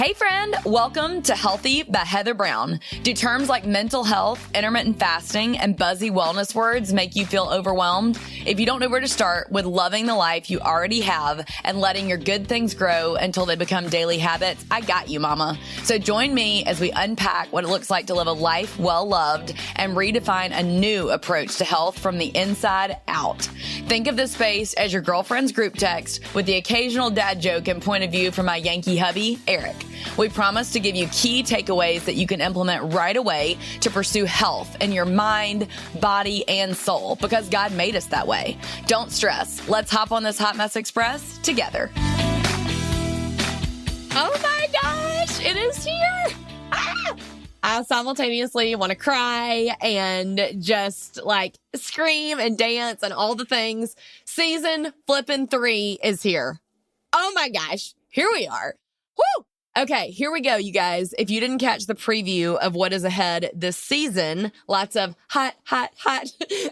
Hey friend, welcome to Healthy by Heather Brown. Do terms like mental health, intermittent fasting, and buzzy wellness words make you feel overwhelmed? If you don't know where to start with loving the life you already have and letting your good things grow until they become daily habits, I got you, mama. So join me as we unpack what it looks like to live a life well loved and redefine a new approach to health from the inside out. Think of this space as your girlfriend's group text with the occasional dad joke and point of view from my Yankee hubby, Eric. We promise to give you key takeaways that you can implement right away to pursue health in your mind, body, and soul because God made us that way. Don't stress. Let's hop on this Hot Mess Express together. Oh my gosh, it is here. I simultaneously want to cry and just like scream and dance and all the things. Season flippin' 3 is here. Oh my gosh, here we are. Woo! Okay, here we go, you guys. If you didn't catch the preview of what is ahead this season, lots of hot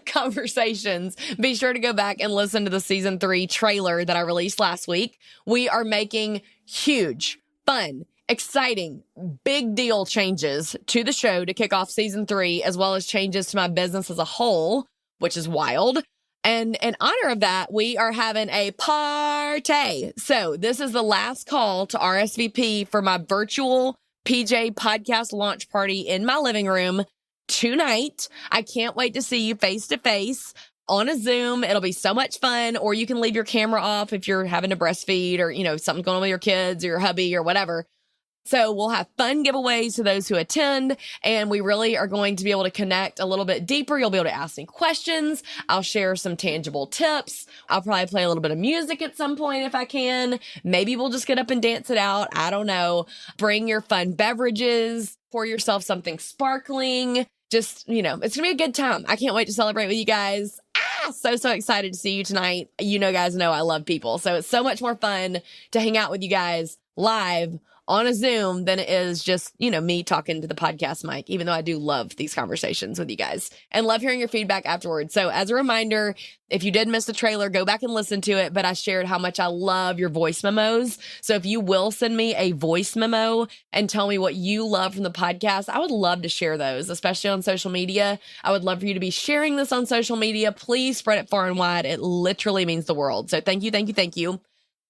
conversations, be sure to go back and listen to the season 3 trailer that I released last week. We are making huge, fun, exciting, big deal changes to the show to kick off season 3, as well as changes to my business as a whole, which is wild. And in honor of that, we are having a party. So this is the last call to RSVP for my virtual PJ podcast launch party in my living room tonight. I can't wait to see you face to face on a Zoom. It'll be so much fun. Or you can leave your camera off if you're having to breastfeed or, something's going on with your kids or your hubby or whatever. So we'll have fun giveaways to those who attend, and we really are going to be able to connect a little bit deeper. You'll be able to ask me questions. I'll share some tangible tips. I'll probably play a little bit of music at some point if I can. Maybe we'll just get up and dance it out. I don't know. Bring your fun beverages. Pour yourself something sparkling. Just, it's going to be a good time. I can't wait to celebrate with you guys. So excited to see you tonight. Guys know I love people. So it's so much more fun to hang out with you guys live on a Zoom than it is just, me talking to the podcast mic, even though I do love these conversations with you guys and love hearing your feedback afterwards. So as a reminder, if you did miss the trailer, go back and listen to it. But I shared how much I love your voice memos. So if you will send me a voice memo and tell me what you love from the podcast, I would love to share those, especially on social media. I would love for you to be sharing this on social media. Please spread it far and wide. It literally means the world. So thank you.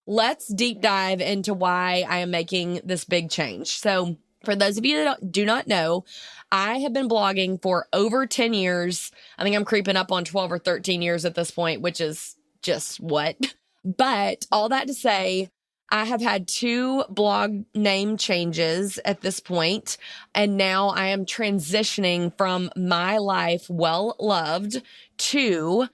Let's deep dive into why I am making this big change. So for those of you that do not know, I have been blogging for over 10 years. I think I'm creeping up on 12 or 13 years at this point, which is just what? But all that to say, I have had 2 blog name changes at this point, and now I am transitioning from My Life Well Loved to...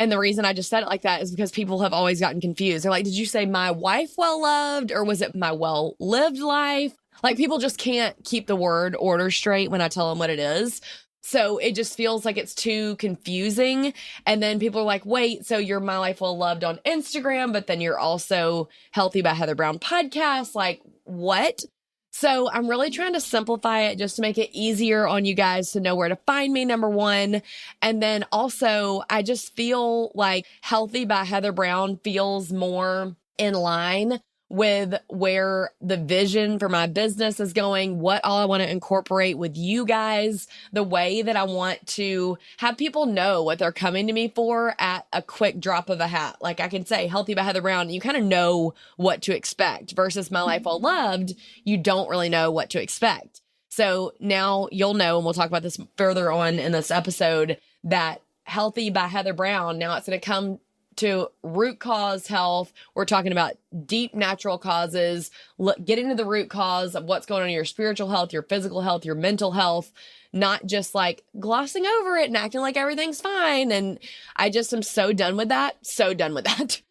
And the reason I just said it like that is because people have always gotten confused. They're like, did you say my wife well loved or was it my well lived life? Like people just can't keep the word order straight when I tell them what it is. So it just feels like it's too confusing. And then people are like, wait, so you're My Life Well Loved on Instagram, but then you're also Healthy by Heather Brown podcast. Like what? So I'm really trying to simplify it just to make it easier on you guys to know where to find me, number one. And then also, I just feel like Healthy by Heather Brown feels more in line with where the vision for my business is going, what all I want to incorporate with you guys, the way that I want to have people know what they're coming to me for at a quick drop of a hat. Like I can say Healthy by Heather Brown, and you kind of know what to expect versus My Life Well Loved. You don't really know what to expect. So now you'll know, and we'll talk about this further on in this episode, that Healthy by Heather Brown, now it's going to come to root cause health. We're talking about deep natural causes, getting to the root cause of what's going on in your spiritual health, your physical health, your mental health, not just like glossing over it and acting like everything's fine. And I just am so done with that.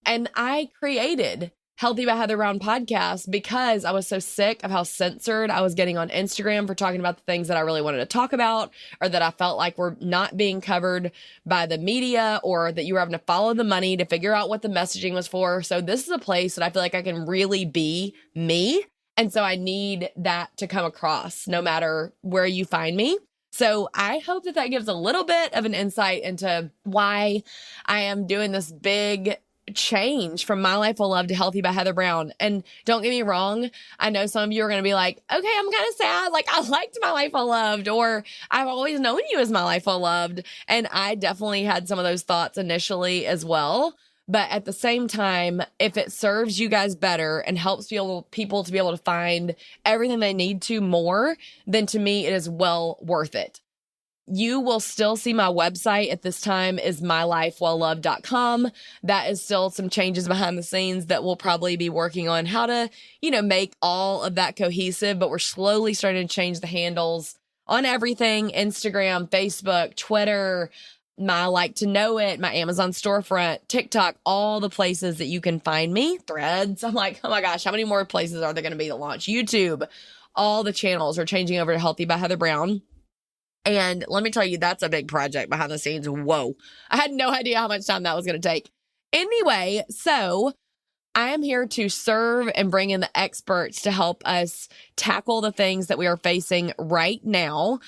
And I created Healthy by Heather Brown podcast because I was so sick of how censored I was getting on Instagram for talking about the things that I really wanted to talk about, or that I felt like were not being covered by the media, or that you were having to follow the money to figure out what the messaging was for. So this is a place that I feel like I can really be me. And so I need that to come across no matter where you find me. So I hope that that gives a little bit of an insight into why I am doing this big change from My Life Well Loved to Healthy by Heather Brown. And don't get me wrong, I know some of you are going to be like, okay, I'm kind of sad. Like, I liked My Life Well Loved, or I've always known you as My Life Well Loved. And I definitely had some of those thoughts initially as well. But at the same time, if it serves you guys better and helps people to be able to find everything they need to more, then to me, it is well worth it. You will still see my website at this time is mylifewellloved.com. That is still some changes behind the scenes that we'll probably be working on how to, make all of that cohesive, but we're slowly starting to change the handles on everything: Instagram, Facebook, Twitter, my Like to Know It, my Amazon storefront, TikTok, all the places that you can find me, Threads. I'm like, oh my gosh, how many more places are there going to be to launch? YouTube, all the channels are changing over to Healthy by Heather Brown. And let me tell you, that's a big project behind the scenes. Whoa. I had no idea how much time that was going to take. Anyway, so I am here to serve and bring in the experts to help us tackle the things that we are facing right now.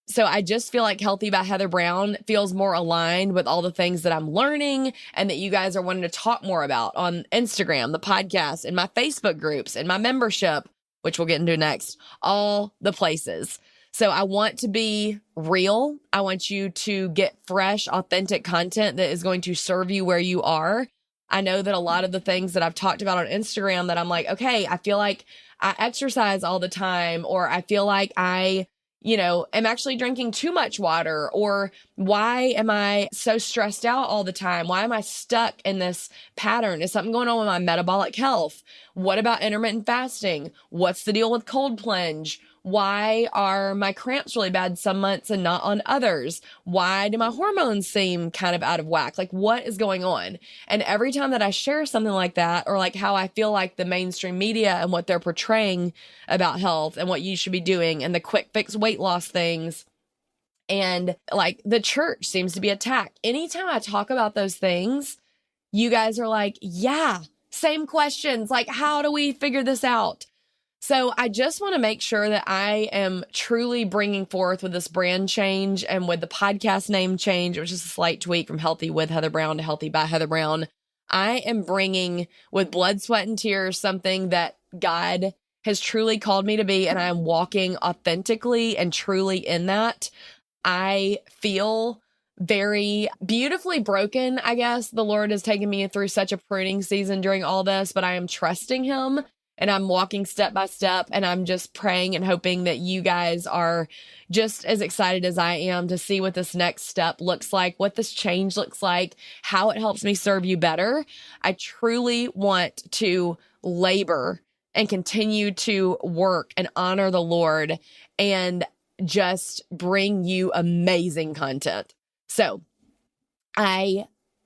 So I just feel like Healthy by Heather Brown feels more aligned with all the things that I'm learning and that you guys are wanting to talk more about on Instagram, the podcast, and my Facebook groups, and my membership, which we'll get into next, all the places. So I want to be real. I want you to get fresh, authentic content that is going to serve you where you are. I know that a lot of the things that I've talked about on Instagram that I'm like, okay, I feel like I exercise all the time, or I feel like I am actually drinking too much water, or why am I so stressed out all the time? Why am I stuck in this pattern? Is something going on with my metabolic health? What about intermittent fasting? What's the deal with cold plunge? Why are my cramps really bad some months and not on others? Why do my hormones seem kind of out of whack? Like, what is going on? And every time that I share something like that, or like how I feel like the mainstream media and what they're portraying about health and what you should be doing and the quick fix weight loss things, and like the church seems to be attacked. Anytime I talk about those things, you guys are like, yeah, same questions. Like, how do we figure this out? So I just want to make sure that I am truly bringing forth with this brand change and with the podcast name change, which is a slight tweak from Healthy with Heather Brown to Healthy by Heather Brown. I am bringing with blood, sweat, and tears something that God has truly called me to be, and I am walking authentically and truly in that. I feel very beautifully broken, I guess. The Lord has taken me through such a pruning season during all this, but I am trusting Him. And I'm walking step by step, and I'm just praying and hoping that you guys are just as excited as I am to see what this next step looks like, what this change looks like, how it helps me serve you better. I truly want to labor and continue to work and honor the Lord and just bring you amazing content. So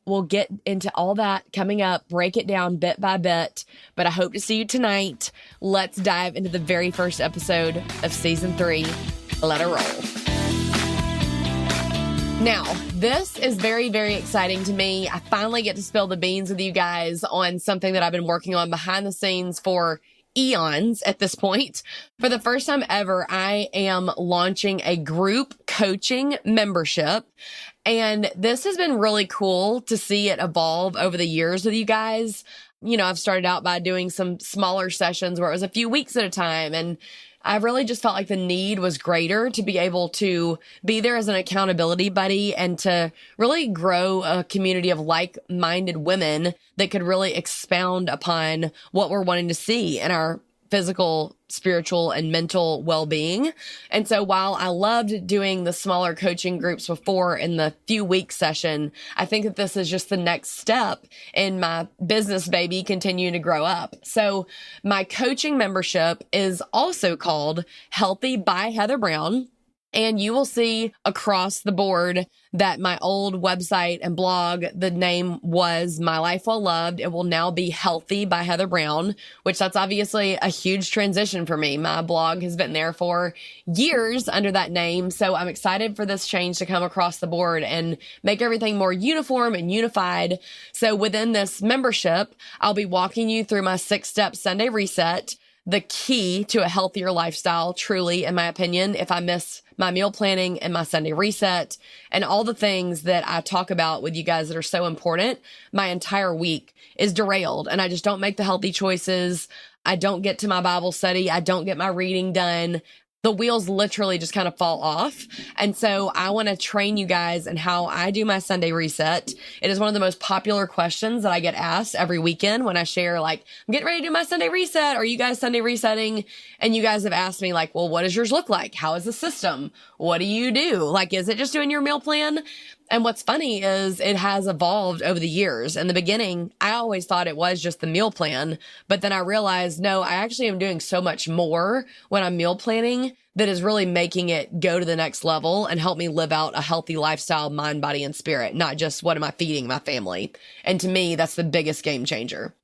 we'll get into all that coming up, break it down bit by bit, but I hope to see you tonight. Let's dive into the very first episode of season 3. Let her roll. Now, this is very, very exciting to me. I finally get to spill the beans with you guys on something that I've been working on behind the scenes for eons at this point. For the first time ever, I am launching a group coaching membership. And this has been really cool to see it evolve over the years with you guys. I've started out by doing some smaller sessions where it was a few weeks at a time. And I really just felt like the need was greater to be able to be there as an accountability buddy and to really grow a community of like-minded women that could really expound upon what we're wanting to see in our physical, spiritual, and mental well-being. And so while I loved doing the smaller coaching groups before in the few week session, I think that this is just the next step in my business baby continuing to grow up. So my coaching membership is also called Healthy by Heather Brown. And you will see across the board that my old website and blog, the name was My Life Well Loved. It will now be Healthy by Heather Brown, which that's obviously a huge transition for me. My blog has been there for years under that name. So I'm excited for this change to come across the board and make everything more uniform and unified. So within this membership, I'll be walking you through my 6-step Sunday reset. the key to a healthier lifestyle, truly, in my opinion. If I miss my meal planning and my Sunday reset and all the things that I talk about with you guys that are so important, my entire week is derailed and I just don't make the healthy choices. I don't get to my Bible study. I don't get my reading done. The wheels literally just kind of fall off. And so I want to train you guys in how I do my Sunday reset. It is one of the most popular questions that I get asked every weekend when I share, like, I'm getting ready to do my Sunday reset. Are you guys Sunday resetting? And you guys have asked me, like, well, what does yours look like? How is the system? What do you do? Like, is it just doing your meal plan? And what's funny is it has evolved over the years. In the beginning, I always thought it was just the meal plan, but then I realized, no, I actually am doing so much more when I'm meal planning that is really making it go to the next level and help me live out a healthy lifestyle, mind, body, and spirit, not just what am I feeding my family. And to me, that's the biggest game changer.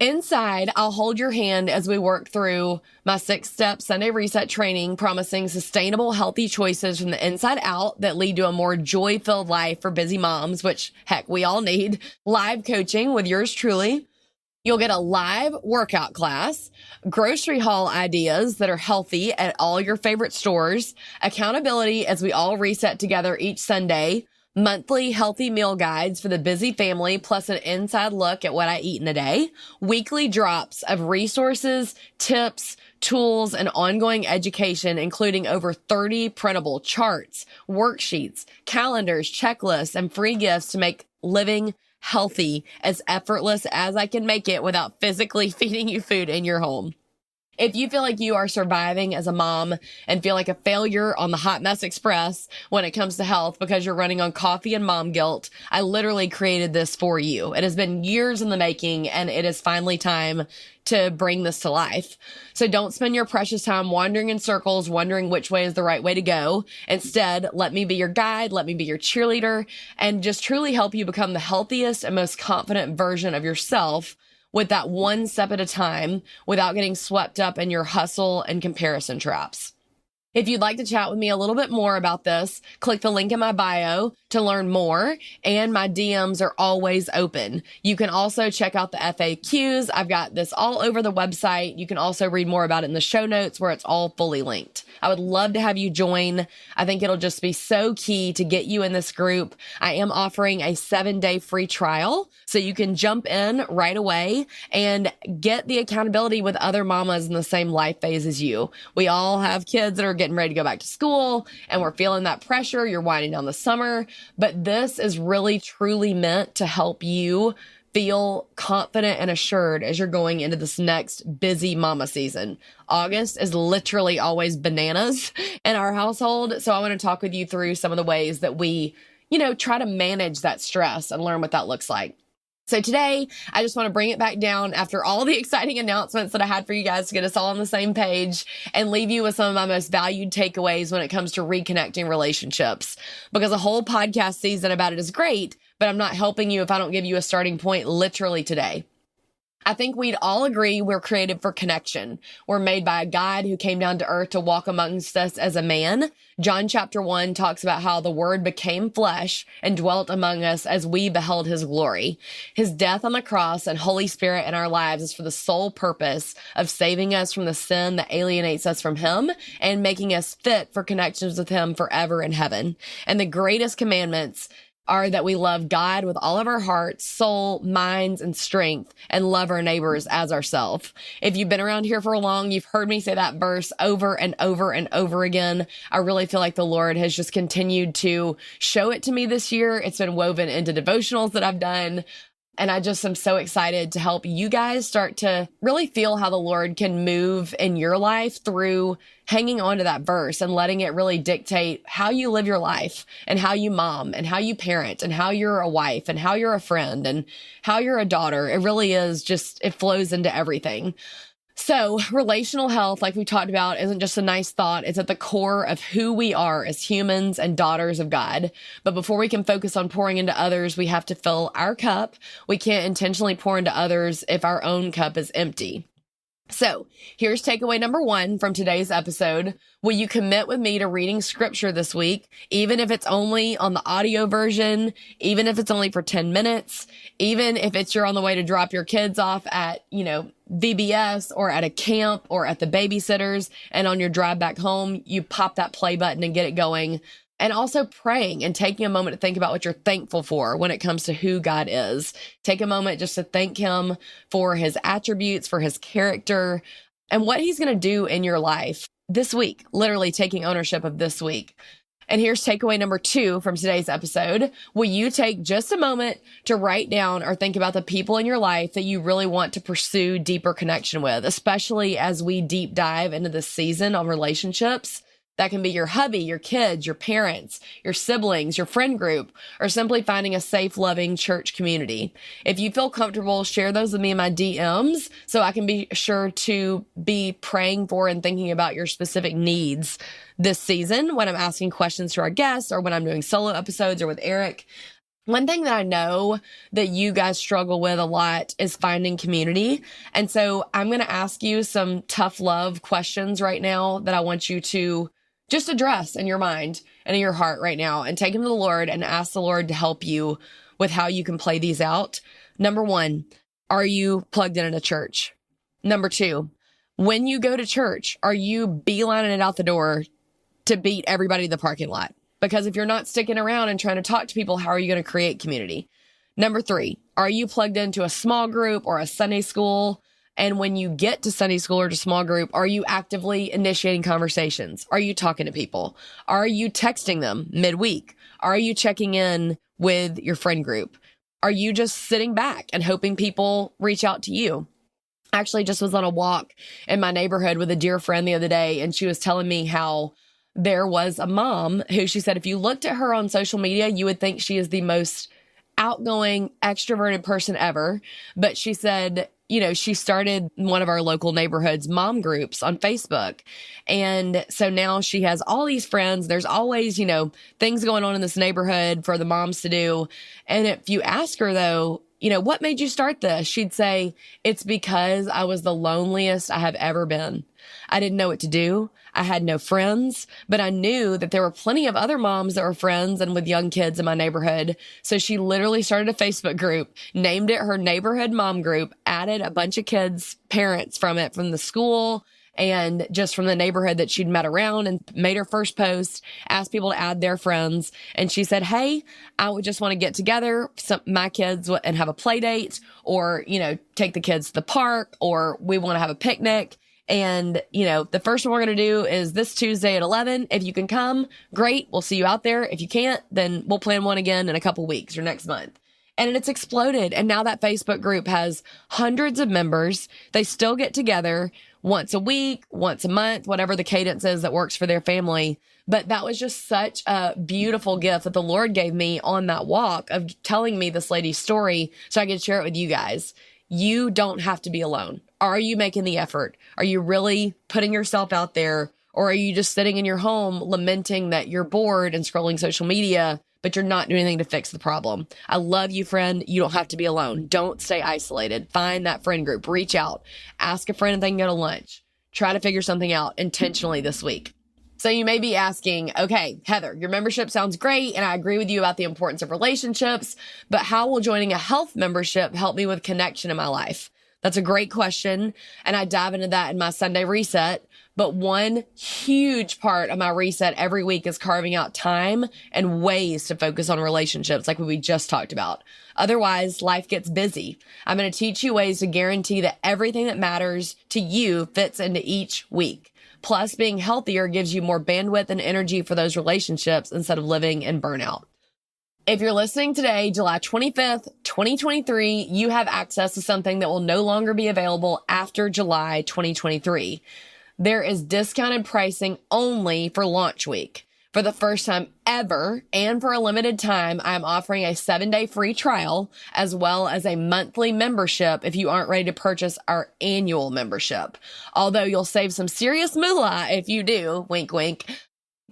Inside, I'll hold your hand as we work through my 6-step Sunday reset training, promising sustainable, healthy choices from the inside out that lead to a more joy-filled life for busy moms, which, heck, we all need. Live coaching with yours truly. You'll get a live workout class, grocery haul ideas that are healthy at all your favorite stores, accountability as we all reset together each Sunday, monthly healthy meal guides for the busy family, plus an inside look at what I eat in a day, weekly drops of resources, tips, tools, and ongoing education, including over 30 printable charts, worksheets, calendars, checklists, and free gifts to make living healthy as effortless as I can make it without physically feeding you food in your home. If you feel like you are surviving as a mom and feel like a failure on the Hot Mess Express when it comes to health because you're running on coffee and mom guilt, I literally created this for you. It has been years in the making and it is finally time to bring this to life. So don't spend your precious time wandering in circles, wondering which way is the right way to go. Instead, let me be your guide, let me be your cheerleader, and just truly help you become the healthiest and most confident version of yourself with that one step at a time without getting swept up in your hustle and comparison traps. If you'd like to chat with me a little bit more about this, click the link in my bio to learn more, and my DMs are always open. You can also check out the FAQs. I've got this all over the website. You can also read more about it in the show notes where it's all fully linked. I would love to have you join. I think it'll just be so key to get you in this group. I am offering a 7-day free trial, so you can jump in right away and get the accountability with other mamas in the same life phase as you. We all have kids that are getting ready to go back to school and we're feeling that pressure. You're winding down the summer, but this is really truly meant to help you feel confident and assured as you're going into this next busy mama season. August is literally always bananas in our household. So I want to talk with you through some of the ways that we, try to manage that stress and learn what that looks like. So today, I just want to bring it back down after all the exciting announcements that I had for you guys to get us all on the same page and leave you with some of my most valued takeaways when it comes to reconnecting relationships. Because a whole podcast season about it is great, but I'm not helping you if I don't give you a starting point literally today. I think we'd all agree we're created for connection. We're made by a God who came down to earth to walk amongst us as a man. John chapter 1 talks about how the Word became flesh and dwelt among us as we beheld his glory. His death on the cross and Holy Spirit in our lives is for the sole purpose of saving us from the sin that alienates us from him and making us fit for connections with him forever in heaven. And the greatest commandments are that we love God with all of our hearts, soul, minds, and strength, and love our neighbors as ourselves. If you've been around here for long, you've heard me say that verse over and over and over again. I really feel like the Lord has just continued to show it to me this year. It's been woven into devotionals that I've done. And I just am so excited to help you guys start to really feel how the Lord can move in your life through hanging on to that verse and letting it really dictate how you live your life and how you mom and how you parent and how you're a wife and how you're a friend and how you're a daughter. It really is just, it flows into everything. So relational health, like we talked about, isn't just a nice thought. It's at the core of who we are as humans and daughters of God. But before we can focus on pouring into others, we have to fill our cup. We can't intentionally pour into others if our own cup is empty. So here's takeaway number 1 from today's episode. Will you commit with me to reading scripture this week, even if it's only on the audio version, even if it's only for 10 minutes, even if it's you're on the way to drop your kids off at, VBS or at a camp or at the babysitters, and on your drive back home, you pop that play button and get it going. And also praying and taking a moment to think about what you're thankful for when it comes to who God is. Take a moment just to thank him for his attributes, for his character, and what he's going to do in your life this week, literally taking ownership of this week. And here's takeaway number 2 from today's episode. Will you take just a moment to write down or think about the people in your life that you really want to pursue deeper connection with, especially as we deep dive into this season on relationships? That can be your hubby, your kids, your parents, your siblings, your friend group, or simply finding a safe, loving church community. If you feel comfortable, share those with me in my DMs so I can be sure to be praying for and thinking about your specific needs this season when I'm asking questions to our guests or when I'm doing solo episodes or with Eric. One thing that I know that you guys struggle with a lot is finding community. And so I'm going to ask you some tough love questions right now that I want you to just address in your mind and in your heart right now, and take them to the Lord and ask the Lord to help you with how you can play these out. Number 1, are you plugged in a church? Number 2, when you go to church, are you beelining it out the door to beat everybody in the parking lot? Because if you're not sticking around and trying to talk to people, how are you going to create community? Number 3, are you plugged into a small group or a Sunday school? And when you get to Sunday school or to small group, are you actively initiating conversations? Are you talking to people? Are you texting them midweek? Are you checking in with your friend group? Are you just sitting back and hoping people reach out to you? I actually just was on a walk in my neighborhood with a dear friend the other day, and she was telling me how there was a mom who she said, if you looked at her on social media, you would think she is the most outgoing, extroverted person ever. But she said, she started one of our local neighborhoods mom groups on Facebook. And so now she has all these friends. There's always, things going on in this neighborhood for the moms to do. And if you ask her though, what made you start this? She'd say, it's because I was the loneliest I have ever been. I didn't know what to do. I had no friends, but I knew that there were plenty of other moms that were friends and with young kids in my neighborhood. So she literally started a Facebook group, named it her neighborhood mom group, added a bunch of kids' parents from the school and just from the neighborhood that she'd met around, and made her first post, asked people to add their friends. And she said, hey, I would just want to get together, my kids, and have a play date, or, take the kids to the park, or we want to have a picnic. And, the first one we're going to do is this Tuesday at 11. If you can come, great. We'll see you out there. If you can't, then we'll plan one again in a couple weeks or next month. And it's exploded. And now that Facebook group has hundreds of members. They still get together once a week, once a month, whatever the cadence is that works for their family. But that was just such a beautiful gift that the Lord gave me on that walk of telling me this lady's story so I could share it with you guys. You don't have to be alone. Are you making the effort? Are you really putting yourself out there? Or are you just sitting in your home lamenting that you're bored and scrolling social media, but you're not doing anything to fix the problem? I love you, friend. You don't have to be alone. Don't stay isolated. Find that friend group. Reach out. Ask a friend if they can go to lunch. Try to figure something out intentionally this week. So you may be asking, okay, Heather, your membership sounds great, and I agree with you about the importance of relationships, but how will joining a health membership help me with connection in my life? That's a great question, and I dive into that in my Sunday reset. But one huge part of my reset every week is carving out time and ways to focus on relationships like we just talked about. Otherwise, life gets busy. I'm going to teach you ways to guarantee that everything that matters to you fits into each week. Plus, being healthier gives you more bandwidth and energy for those relationships instead of living in burnout. If you're listening today, July 25th, 2023, you have access to something that will no longer be available after July 2023. There is discounted pricing only for launch week. For the first time ever, and for a limited time, I'm offering a 7-day free trial, as well as a monthly membership if you aren't ready to purchase our annual membership. Although you'll save some serious moolah if you do, wink, wink.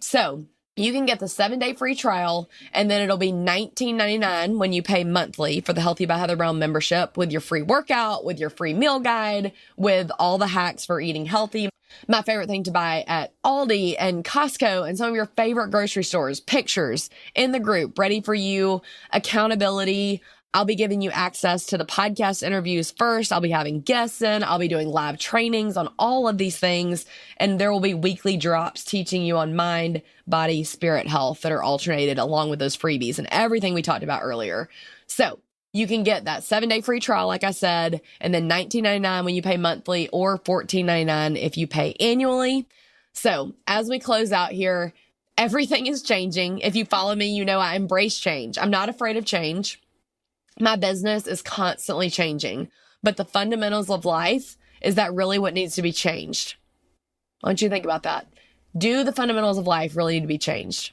So You can get the 7-day free trial, and then it'll be $19.99 when you pay monthly for the Healthy by Heather Brown membership, with your free workout, with your free meal guide, with all the hacks for eating healthy. My favorite thing to buy at Aldi and Costco and some of your favorite grocery stores, pictures in the group, ready for you, accountability. I'll be giving you access to the podcast interviews first. I'll be having guests in. I'll be doing live trainings on all of these things. And there will be weekly drops teaching you on mind, body, spirit health that are alternated along with those freebies and everything we talked about earlier. So you can get that 7-day free trial, like I said, and then $19.99 when you pay monthly, or $14.99 if you pay annually. So as we close out here, everything is changing. If you follow me, you know I embrace change. I'm not afraid of change. My business is constantly changing, but the fundamentals of life, is that really what needs to be changed? Why don't you think about that? Do the fundamentals of life really need to be changed?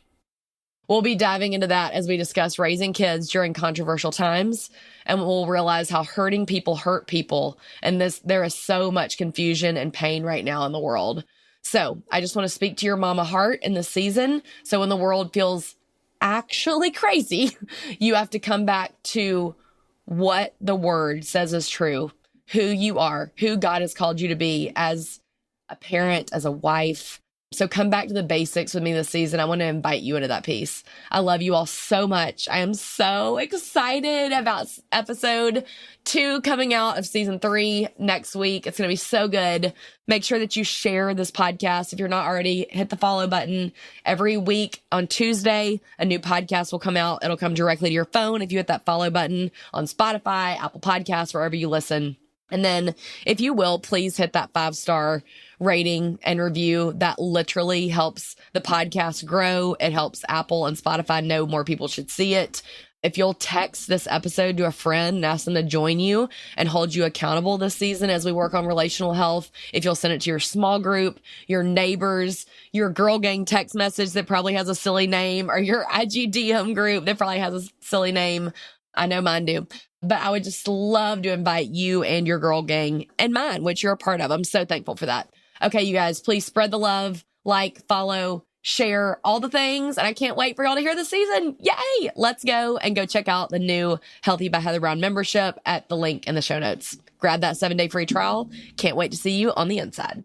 We'll be diving into that as we discuss raising kids during controversial times, and we'll realize how hurting people hurt people. And there is so much confusion and pain right now in the world. So I just want to speak to your mama heart in this season. So when the world feels actually crazy, you have to come back to what the word says is true, who you are, who God has called you to be as a parent, as a wife. So come back to the basics with me this season. I want to invite you into that piece. I love you all so much. I am so excited about episode 2 coming out of season 3 next week. It's going to be so good. Make sure that you share this podcast. If you're not already, hit the follow button. Every week on Tuesday, a new podcast will come out. It'll come directly to your phone if you hit that follow button on Spotify, Apple Podcasts, wherever you listen. And then if you will, please hit that 5-star rating and review. That literally helps the podcast grow. It helps Apple and Spotify know more people should see it. If you'll text this episode to a friend and ask them to join you and hold you accountable this season as we work on relational health, if you'll send it to your small group, your neighbors, your girl gang text message that probably has a silly name, or your IG DM group that probably has a silly name. I know mine do. But I would just love to invite you and your girl gang and mine, which you're a part of. I'm so thankful for that. Okay, you guys, please spread the love, like, follow, share, all the things. And I can't wait for y'all to hear this season. Yay! Let's go and go check out the new Healthy by Heather Brown membership at the link in the show notes. Grab that 7-day free trial. Can't wait to see you on the inside.